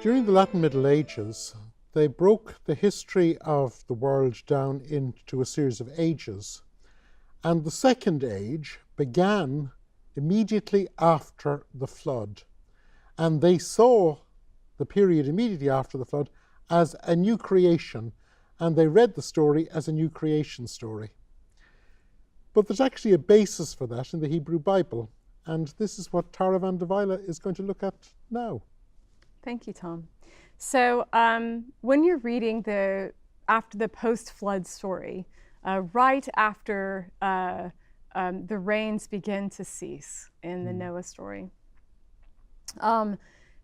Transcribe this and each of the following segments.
During the Latin Middle Ages, they broke the history of the world down into a series of ages. And the second age began immediately after the flood. And they saw the period immediately after the flood as a new creation, and they read the story as a new creation story. But there's actually a basis for that in the Hebrew Bible, and this is what Tarah van der Weile is going to look at now. Thank you, Tom. So when you're reading after the post-flood story, right after the rains begin to cease in the Noah story,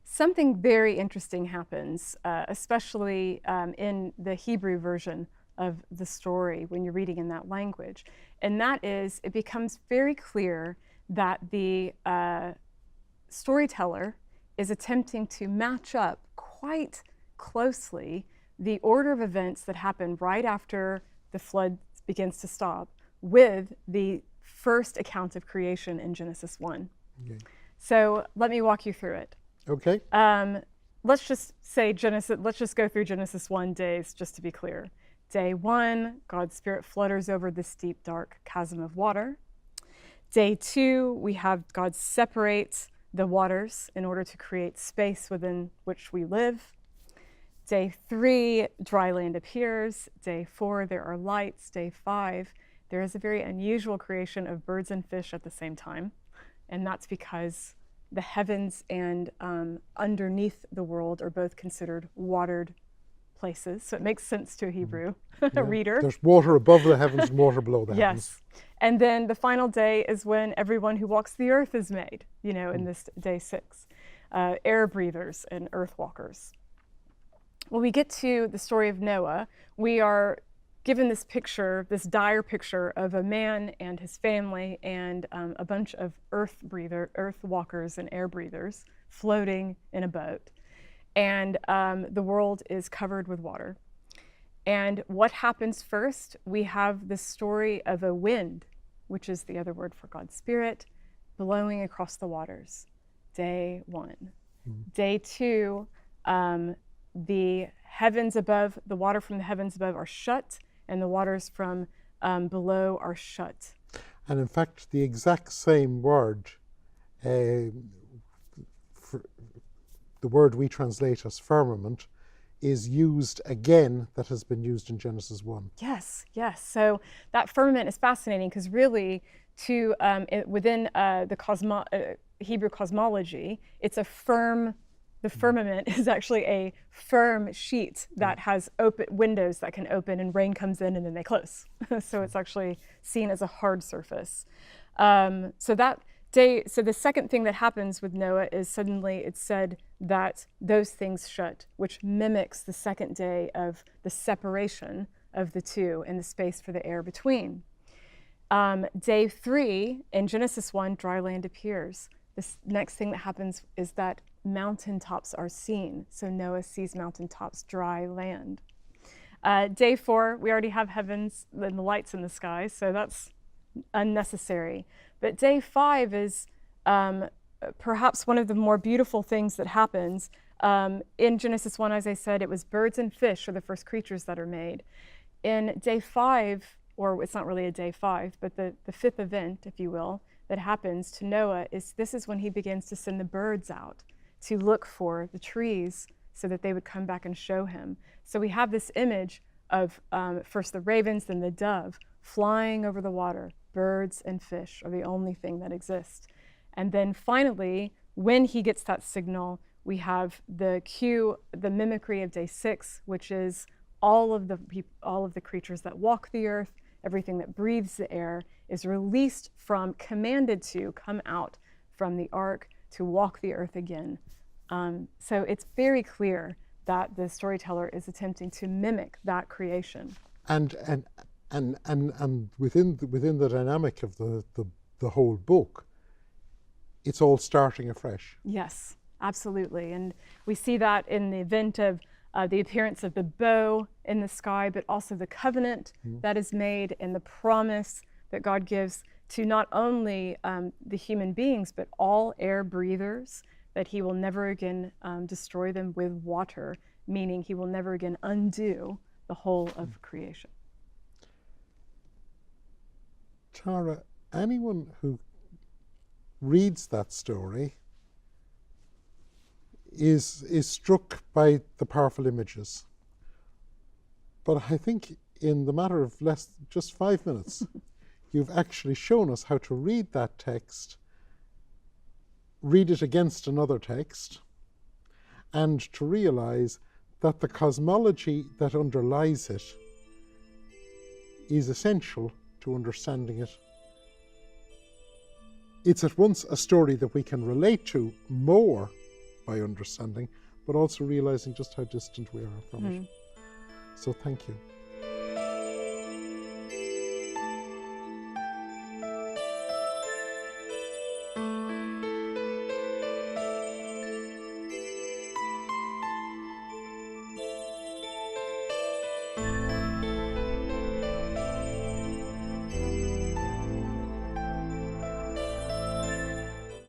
something very interesting happens, especially in the Hebrew version of the story when you're reading in that language. And that is, it becomes very clear that the storyteller is attempting to match up quite closely the order of events that happen right after the flood begins to stop with the first account of creation in Genesis 1. Okay. So let me walk you through it. Okay. Let's just go through Genesis 1 days, just to be clear. Day 1, God's Spirit flutters over this deep, dark chasm of water. Day 2, we have God separate the waters in order to create space within which we live. Day 3, dry land appears. Day 4, there are lights. Day 5, there is a very unusual creation of birds and fish at the same time. And that's because the heavens and underneath the world are both considered watered places. So it makes sense to a Hebrew reader. There's water above the heavens and water below the heavens. Yes. And then the final day is when everyone who walks the earth is made, in this day 6. Air breathers and earth walkers. When we get to the story of Noah, we are given this picture, this dire picture of a man and his family and a bunch of earth walkers and air breathers floating in a boat. And the world is covered with water. And what happens first? We have the story of a wind, which is the other word for God's Spirit, blowing across the waters. Day 1. Day 2, the heavens above, the water from the heavens above are shut, and the waters from below are shut. And in fact, the exact same word, the word we translate as firmament, is used again that has been used in Genesis 1. Yes. So that firmament is fascinating because really within the Hebrew cosmology, it's a firm. The firmament is actually a firm sheet that has open windows that can open and rain comes in and then they close. So it's actually seen as a hard surface. So the second thing that happens with Noah is suddenly it's said that those things shut, which mimics the second day of the separation of the two and the space for the air between. Day 3 in Genesis 1, dry land appears. This next thing that happens is that mountaintops are seen. So Noah sees mountaintops, dry land. Day 4, we already have heavens and the lights in the sky, so that's unnecessary. But day 5 is perhaps one of the more beautiful things that happens. In Genesis 1, as I said, it was birds and fish are the first creatures that are made. In day 5, or it's not really a day 5, but the fifth event, if you will, that happens to Noah this is when he begins to send the birds out to look for the trees so that they would come back and show him. So we have this image of first the ravens, then the dove flying over the water. Birds and fish are the only thing that exist. And then finally, when he gets that signal, we have the mimicry of day 6, which is all of the creatures that walk the earth, everything that breathes the air is commanded to come out from the ark to walk the earth again. So it's very clear that the storyteller is attempting to mimic that creation. And within the dynamic of the whole book, it's all starting afresh. Yes, absolutely. And we see that in the event of the appearance of the bow in the sky, but also the covenant that is made and the promise that God gives to not only the human beings, but all air breathers, that he will never again destroy them with water, meaning he will never again undo the whole of creation. Tara, anyone who reads that story is struck by the powerful images. But I think in the matter of just 5 minutes, you've actually shown us how to read that text, read it against another text, and to realize that the cosmology that underlies it is essential to understanding it. It's at once a story that we can relate to more by understanding, but also realizing just how distant we are from it. So thank you.